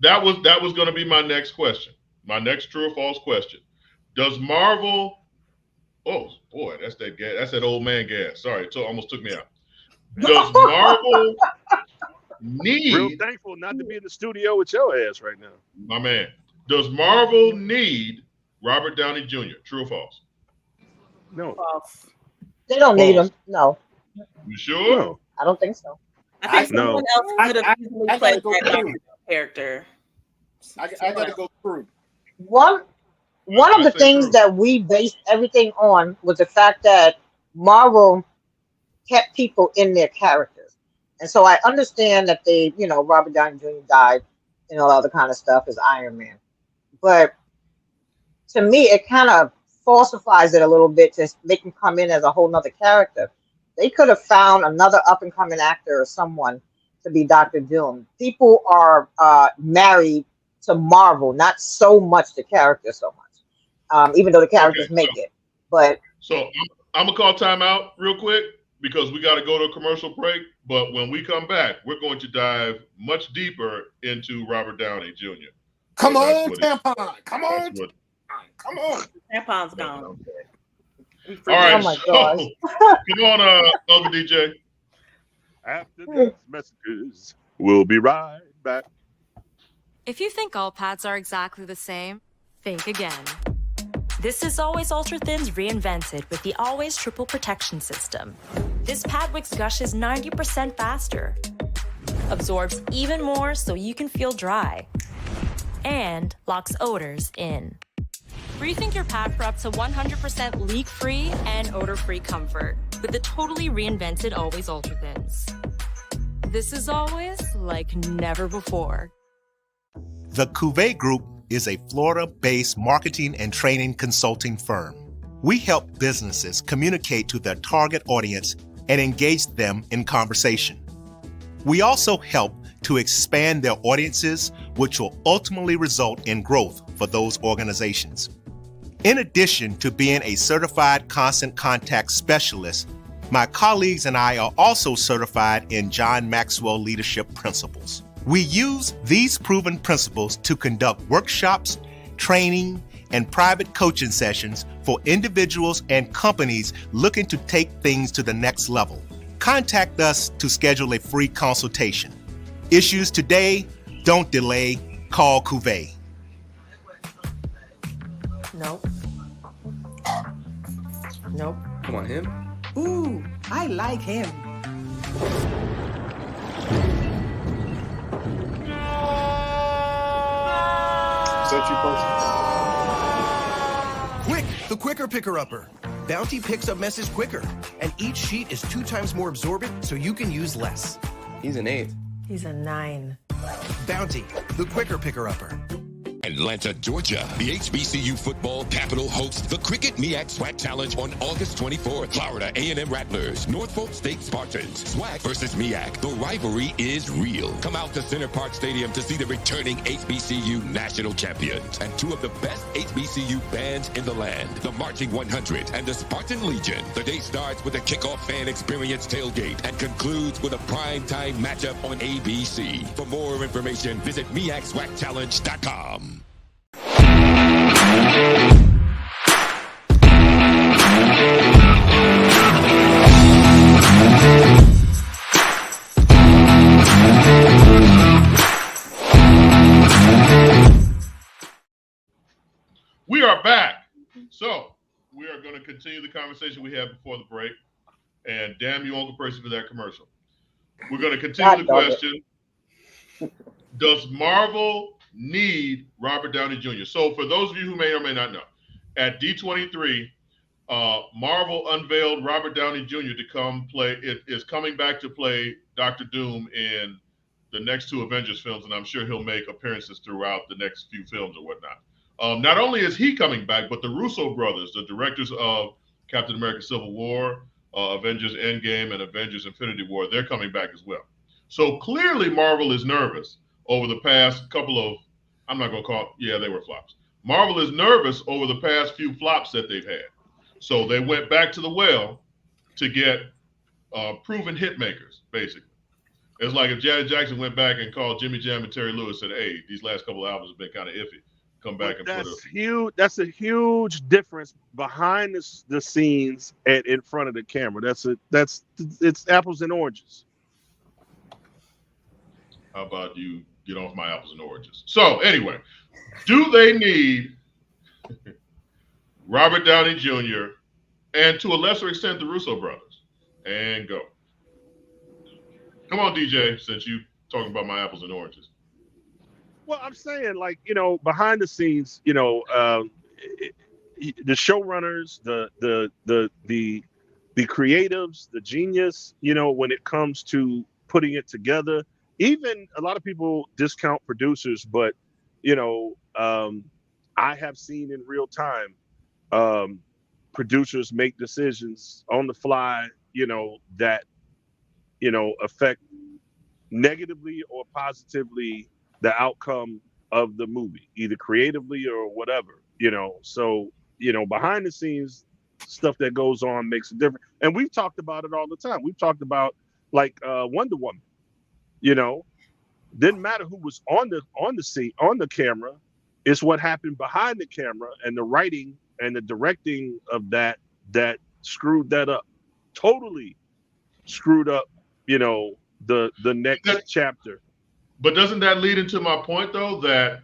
That was going to be my next question. My next true or false question. Does Marvel? Oh boy, that's that gas. That's that old man gas. Sorry, it almost took me out. Does Marvel need? Real thankful not to be in the studio with your ass right now, my man. Does Marvel need Robert Downey Jr.? True or false? No. False. They don't need him. No. You sure? No. I don't think so. I think someone else could have easily played that character. I got to go through. One one of the things that we based everything on was the fact that Marvel kept people in their characters. And so I understand that they, Robert Downey Jr. died and all other kind of stuff as Iron Man. But to me, it kind of falsifies it a little bit to make him come in as a whole nother character. They could have found another up-and-coming actor or someone to be Dr. Doom. People are married to Marvel, not so much the character so much, even though the characters make it. But so I'm going to call timeout real quick because we got to go to a commercial break. But when we come back, we're going to dive much deeper into Robert Downey Jr. Come on, tampon. Come on. Come on. Tampon's gone. All right. Oh my gosh. Come on, Uncle DJ. After these messages, we'll be right back. If you think all pads are exactly the same, think again. This is Always Ultra Thins reinvented with the Always Triple Protection System. This pad wicks gushes 90% faster, absorbs even more so you can feel dry, and locks odors in. Rethink your pad for up to 100% leak-free and odor-free comfort with the totally reinvented Always Ultra Thins. This is always like never before. The Cuvée Group is a Florida-based marketing and training consulting firm. We help businesses communicate to their target audience and engage them in conversation. We also help to expand their audiences, which will ultimately result in growth for those organizations. In addition to being a certified constant contact specialist, my colleagues and I are also certified in John Maxwell Leadership Principles. We use these proven principles to conduct workshops, training, and private coaching sessions for individuals and companies looking to take things to the next level. Contact us to schedule a free consultation. Issues today, don't delay, call Cuvée. Nope. Nope. Come on, him? Ooh, I like him. Is that you, Quick, the quicker picker-upper. Bounty picks up messes quicker, and each sheet is 2 times more absorbent, so you can use less. He's an 8. He's a 9. Bounty, the quicker picker-upper. Atlanta, Georgia. The HBCU football capital hosts the Cricket MEAC Swag Challenge on August 24th. Florida A&M Rattlers, Norfolk State Spartans. Swag versus MEAC. The rivalry is real. Come out to Center Park Stadium to see the returning HBCU national champions and 2 of the best HBCU bands in the land, the Marching 100 and the Spartan Legion. The day starts with a kickoff fan experience tailgate and concludes with a primetime matchup on ABC. For more information, visit MEACSwagChallenge.com. We are back. So we are going to continue the conversation we had before the break. And damn you, Uncle Percy, for that commercial. We're going to continue the question. Does Marvel need Robert Downey Jr.? So for those of you who may or may not know, at D23, Marvel unveiled Robert Downey Jr. to come play. It is coming back to play Dr. Doom in the next 2 Avengers films, and I'm sure he'll make appearances throughout the next few films or whatnot. Not only is he coming back, but the Russo brothers, the directors of Captain America Civil War, Avengers Endgame, and Avengers Infinity War, they're coming back as well. So clearly Marvel is nervous over the past couple of, I'm not going to call it, yeah, they were flops. Marvel is nervous over the past few flops that they've had. So they went back to the well to get proven hit makers, basically. It's like if Janet Jackson went back and called Jimmy Jam and Terry Lewis and said, hey, these last couple of albums have been kind of iffy. Come back and put huge. That's a huge difference behind the scenes and in front of the camera. It's apples and oranges. How about you get off my apples and oranges? So anyway, do they need Robert Downey Jr. and to a lesser extent the Russo brothers? And go. Come on, DJ, since you talking about my apples and oranges. Well, I'm saying, like, behind the scenes, the showrunners, the creatives, the genius, when it comes to putting it together. Even a lot of people discount producers, but I have seen in real time producers make decisions on the fly, that affect negatively or positively the outcome of the movie, either creatively or whatever. So behind the scenes stuff that goes on makes a difference, and we've talked about it all the time. We've talked about Wonder Woman. Didn't matter who was on the scene, on the camera. It's what happened behind the camera and the writing and the directing of that screwed that up. Totally screwed up, the next chapter. But doesn't that lead into my point, though, that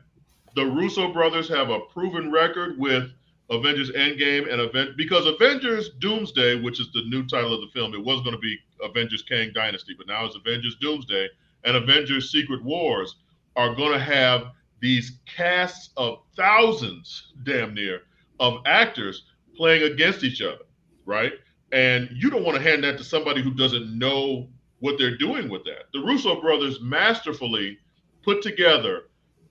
the Russo brothers have a proven record with Avengers Endgame and because Avengers Doomsday, which is the new title of the film, it was going to be Avengers Kang Dynasty, but now it's Avengers Doomsday, and Avengers Secret Wars are going to have these casts of thousands, damn near, of actors playing against each other, right? And you don't want to hand that to somebody who doesn't know what they're doing with that. The Russo brothers masterfully put together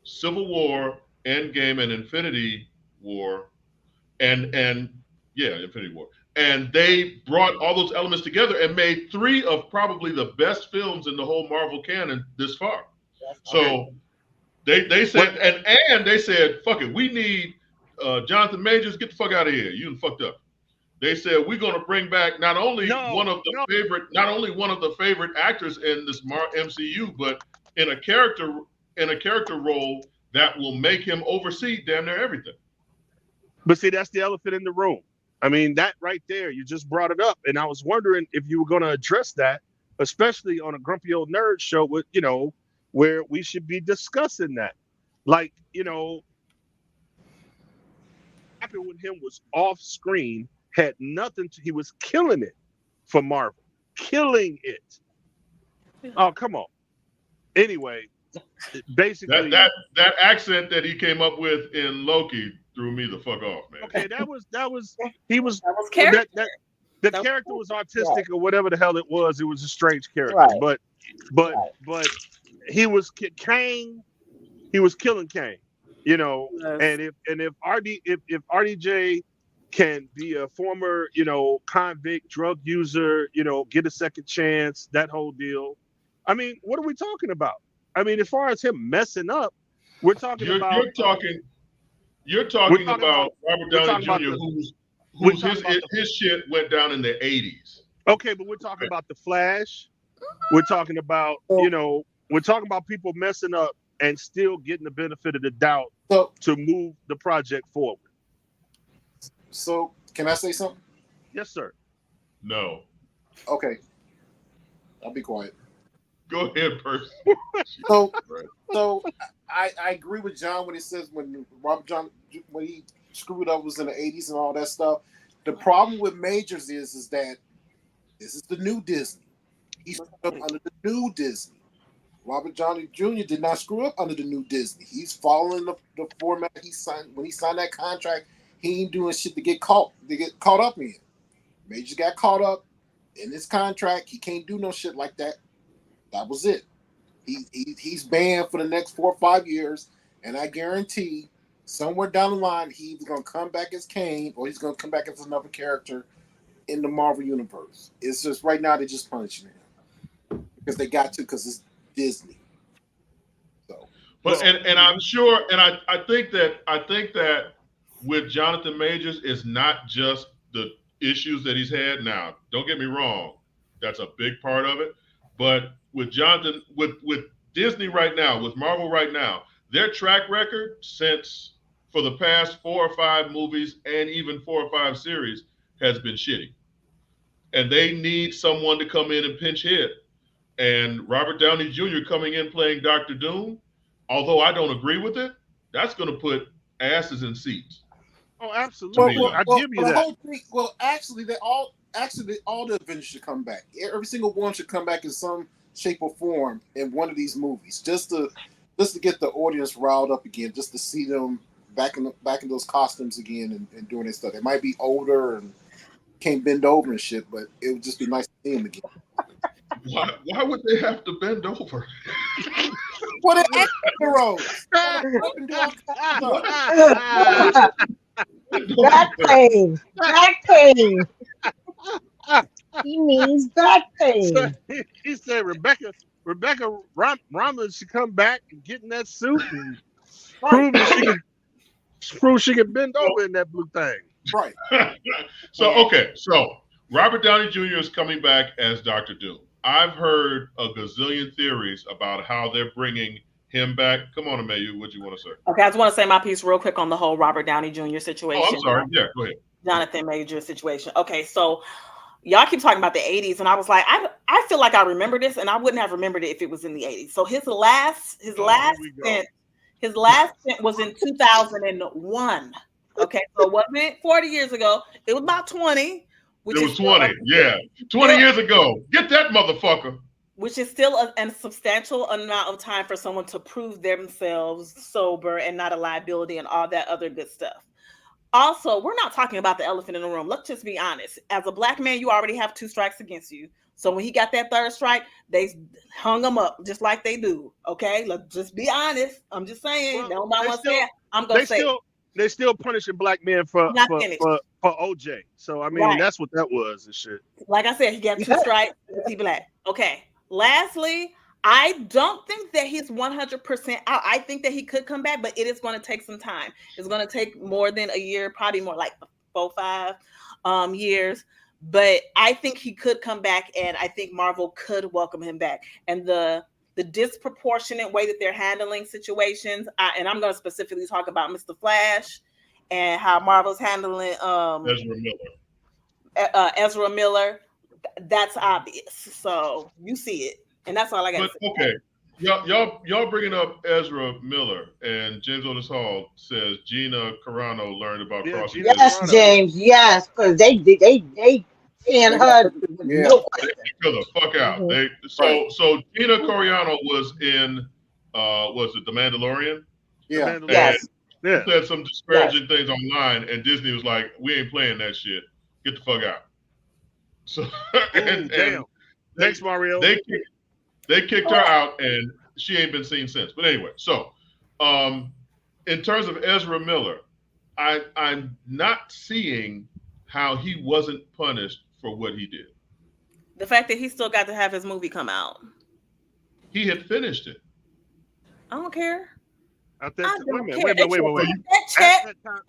Civil War, Endgame, and Infinity War, Infinity War. And they brought all those elements together and made three of probably the best films in the whole Marvel canon this far. So they said, and they said, fuck it, we need Jonathan Majors, get the fuck out of here. You done fucked up. They said we're going to bring back not only one of the favorite actors in this MCU, but in a character role that will make him oversee damn near everything. But see, that's the elephant in the room. I mean, that right there, you just brought it up, and I was wondering if you were going to address that, especially on a Grumpy Old Nerd show with where we should be discussing that. Happened with him was off screen. Had nothing to, he was killing it for Marvel. Killing it. Oh, come on. Anyway, basically that accent that he came up with in Loki threw me the fuck off, man. Okay, that was character. The character was autistic or whatever the hell it was. It was a strange character. Right. But he was Kang, he was killing Kang. And if RDJ can be a former, convict, drug user, get a second chance, that whole deal. I mean, what are we talking about? I mean, as far as him messing up, we're talking about. You're talking about Robert Downey Jr., whose his shit went down in the 80s. Okay, but we're talking about The Flash. We're talking about, we're talking about people messing up and still getting the benefit of the doubt to move the project forward. So, can I say something? Yes, sir. No. Okay. I'll be quiet. Go ahead, Percy. So I agree with John when he says when he screwed up was in the 80s and all that stuff. The problem with Majors is that this is the new Disney. He's under the new Disney. Robert Downey Jr. did not screw up under the new Disney. He's following the format he signed when he signed that contract. He ain't doing shit to get caught up in. Majors got caught up in his contract. He can't do no shit like that. That was it. He's banned for the next 4 or 5 years, and I guarantee somewhere down the line he's gonna come back as Kane or he's gonna come back as another character in the Marvel universe. It's just right now they're just punishing him because they got to, because it's Disney. So, and I'm sure, and I think that with Jonathan Majors, it's not just the issues that he's had. Now, don't get me wrong, that's a big part of it. But with Jonathan, with Disney right now, with Marvel right now, their track record for the past 4 or 5 movies and even 4 or 5 series has been shitty. And they need someone to come in and pinch hit. And Robert Downey Jr. coming in playing Dr. Doom, although I don't agree with it, that's going to put asses in seats. Oh, absolutely. I give you that. Actually, all the Avengers should come back. Every single one should come back in some shape or form in one of these movies, just to get the audience riled up again, just to see them back in those costumes again and doing this stuff. They might be older and can't bend over and shit, but it would just be nice to see him again. Why would they have to bend over? What an heroes! Back pain. Back pain. He means back pain. So he said Rebecca Romulus should come back and get in that suit and prove she can bend over in that blue thing. Right. So Robert Downey Jr. is coming back as Dr. Doom. I've heard a gazillion theories about how they're bringing him back. Come on, Amayou, what do you want to say? Okay, I just want to say my piece real quick on the whole Robert Downey Jr. situation. Oh, I'm sorry. Yeah, go ahead. Jonathan Major situation. Okay, so y'all keep talking about the 80s, and I was like, I feel like I remember this, and I wouldn't have remembered it if it was in the 80s. So his last stint was in 2001. Okay, so it wasn't 40 years ago. It was about 20. It was 20, yeah. 20 years ago. Get that motherfucker. Which is still a substantial amount of time for someone to prove themselves sober and not a liability and all that other good stuff. Also, we're not talking about the elephant in the room. Let's just be honest. As a black man, you already have 2 strikes against you. So when he got that 3rd strike, they hung him up just like they do. Okay, let's just be honest. I'm just saying. Well, nobody wants to say it. I'm gonna say it. They're still punishing black men for OJ. So I mean, that's what that was and shit. Like I said, he got 2 strikes. He black. Okay. Lastly, I don't think that he's 100% out. I think that he could come back, but it is going to take some time. It's going to take more than a year, probably more like 4-5 years. But I think he could come back, and I think Marvel could welcome him back. And the disproportionate way that they're handling situations, and I'm going to specifically talk about Mr. Flash and how Marvel's handling Ezra Miller. That's obvious. So you see it, and that's all I got to say. Okay, y'all bringing up Ezra Miller, and James Otis Hall says Gina Carano learned about crossing. Yes, James. Yes, because they and her. Yeah. They kill the fuck out. Mm-hmm. So Gina Carano was in was it The Mandalorian? Yeah. Yes. Yeah. Said some disparaging things online, and Disney was like, "We ain't playing that shit. Get the fuck out." So and thanks, Mario. They kicked her out, and she ain't been seen since. But anyway, so in terms of Ezra Miller, I'm not seeing how he wasn't punished for what he did. The fact that he still got to have his movie come out. He had finished it. I don't care. Wait a minute.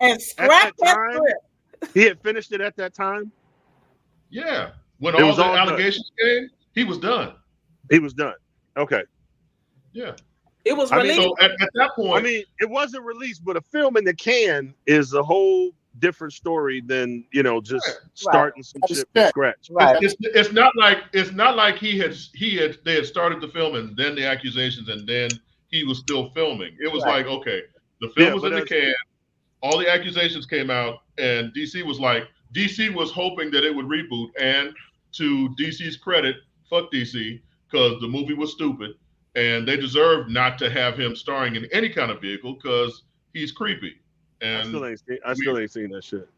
And scrap that script. He had finished it at that time? Yeah. When all the allegations came, he was done. He was done. Okay. Yeah. It was released. So at that point, I mean, it wasn't released, but a film in the can is a whole different story than just starting some shit from scratch. Right. It's not like they had started the film and then the accusations and then he was still filming. It was like, okay, the film was in the can, all the accusations came out, and DC was hoping that it would reboot, and to DC's credit, fuck DC, because the movie was stupid, and they deserve not to have him starring in any kind of vehicle because he's creepy. And I still ain't seen that shit.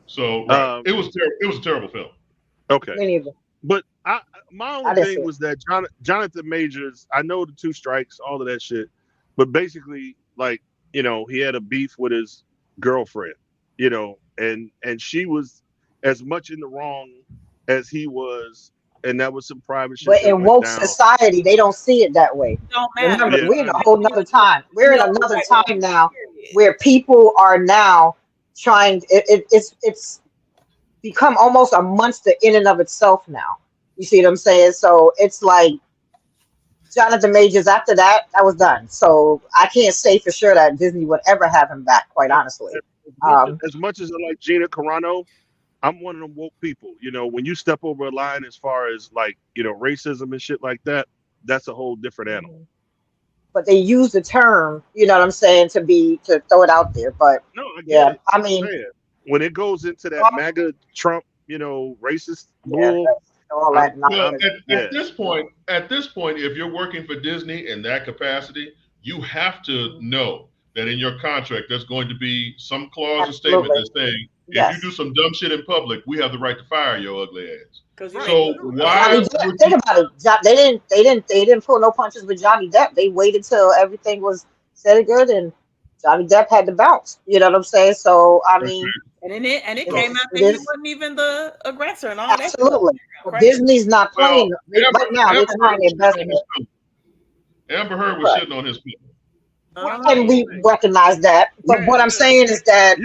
So it was a terrible film. Okay. But my only thing was that Jonathan Majors, I know the 2 strikes, all of that shit, but basically, he had a beef with his girlfriend, and she was as much in the wrong as he was, and that was some private shit. But in woke society, they don't see it that way. Remember, we're in a whole nother time. We're in another time now where people are now trying. It's become almost a monster in and of itself now. You see what I'm saying? So it's like Jonathan Majors. After that was done. So I can't say for sure that Disney would ever have him back. Quite honestly, as much as I like Gina Carano, I'm one of them woke people. When you step over a line as far as racism and shit like that, that's a whole different animal. But they use the term, you know what I'm saying, to throw it out there. But no, I mean, when it goes into that MAGA Trump, racist bull. All that at this point, if you're working for Disney in that capacity, you have to know that in your contract there's going to be some clause or statement that's saying if you do some dumb shit in public, we have the right to fire your ugly ass. So why? Think about it. They didn't pull no punches with Johnny Depp. They waited till everything was said and good, and Johnny Depp had to bounce. You know what I'm saying? So I mean, and it came out that he wasn't even the aggressor and all that. Absolutely. Disney's not playing right now. They're trying their best. Amber Heard was shitting on his people. And we recognize that. But what I'm saying is that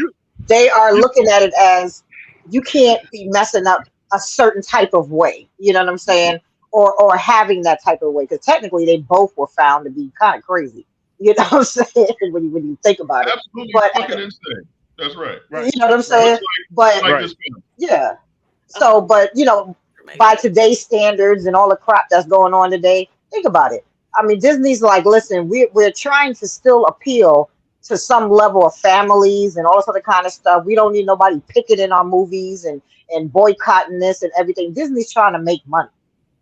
they are looking at it as you can't be messing up a certain type of way. You know what I'm saying? Or having that type of way. Because technically they both were found to be kind of crazy. You know what I'm saying? when you think about it. Absolutely but fucking insane. That's right. You know what I'm saying? But yeah. So, but you know, by today's standards and all the crap that's going on today, think about it. I mean, Disney's like, listen, we're trying to still appeal to some level of families and all this other kind of stuff. We don't need nobody picketing our movies and boycotting this and everything. Disney's trying to make money.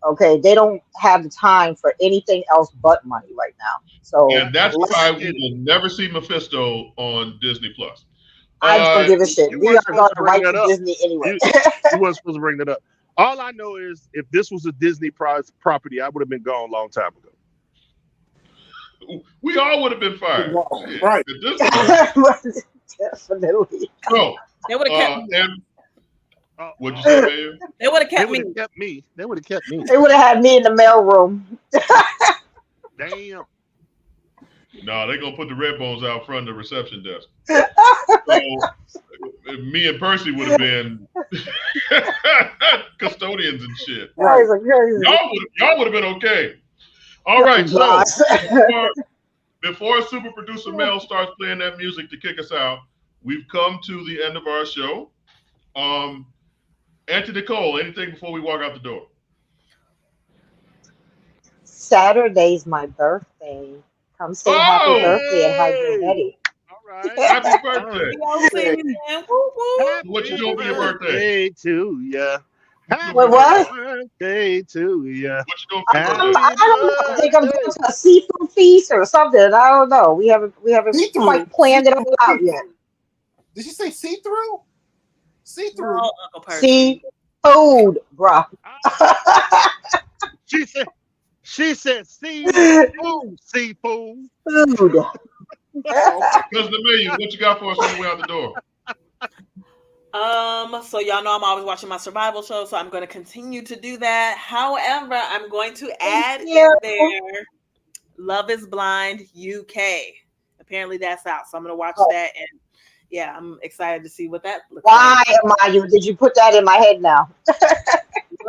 Okay, they don't have the time for anything else but money right now. So, and that's why we will never see Mephisto on Disney Plus. I don't give a shit. We are going to write to Disney anyway. You weren't supposed to bring that up. All I know is if this was a Disney property, I would have been gone a long time ago. We all would have been fired. Right. Definitely. So, they would have kept me. What'd you say, Mayor? They would have kept me. They would have kept me. They would have had me in the mail room. Damn. No, they're going to put the red bones out front of the reception desk. So, me and Percy would have been custodians and shit. Right. Y'all would have been okay. All right, so before super producer Mel starts playing that music to kick us out, we've come to the end of our show. Auntie Nicole, anything before we walk out the door? Saturday's my birthday. Come say happy birthday and hi, Betty. All right. Happy birthday. What you doing for your birthday? To ya. Wait, what? Birthday to ya. What you doing for your birthday? I don't know. I think I'm going to a seafood feast or something. I don't know. We haven't quite planned it all out yet. Did you say see-through? See-through. No, Uncle Percy. Seafood, bro. She said seafood. Food. Cuzzin Amayou, what you got for us on the way out the door? So y'all know I'm always watching my survival show, so I'm going to continue to do that. However, I'm going to add in there Love is Blind UK. Apparently that's out, so I'm going to watch that, and yeah, I'm excited to see what that looks like. Why, Amayou? Did you put that in my head now? Love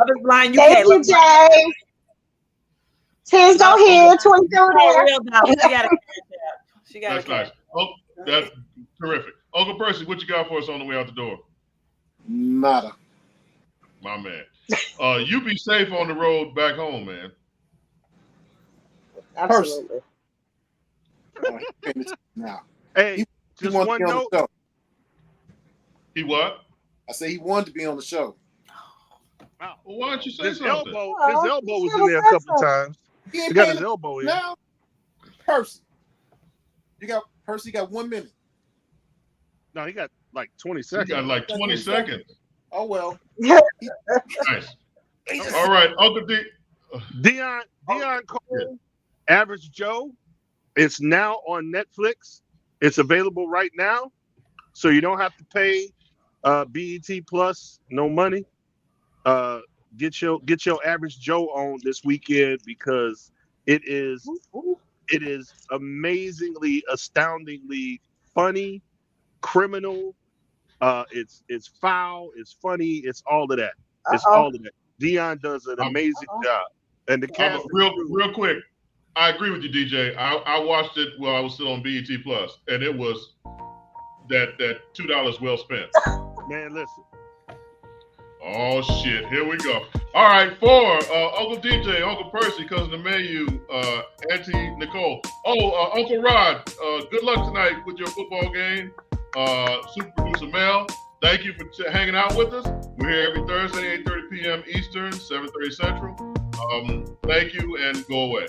is Blind UK. Thank you, James. Tears don't heal, 22 there. She got That's nice. Oh, that's terrific. Uncle Percy, what you got for us on the way out the door? Nada. My man. You be safe on the road back home, man. Absolutely. Now. Hey, just one note. He what? I say he wanted to be on the show. Wow. Well, why don't you say something? His elbow was in there a couple times. He got his elbow in. Now, Percy. Percy got 1 minute. No, he got like 20 seconds. He got like 20 seconds. Oh, well. Nice. All right, Uncle D. Dion Cole, Average Joe. It's now on Netflix. It's available right now. So you don't have to pay BET Plus no money. Get your Average Joe on this weekend because it is amazingly, astoundingly funny, criminal. It's foul, it's funny, it's all of that. It's all of that. Dion does an amazing job. And the cast real quick. I agree with you, DJ. I watched it while I was still on BET Plus, and it was that $2 well spent. Man, listen. Oh shit! Here we go. All right, for Uncle DJ, Uncle Percy, Cuzzin Amayou, Auntie Nicole. Uncle Rod. Good luck tonight with your football game. Super producer Mel, thank you for hanging out with us. We're here every Thursday, 8:30 p.m. Eastern, 7:30 Central. Thank you, and go away.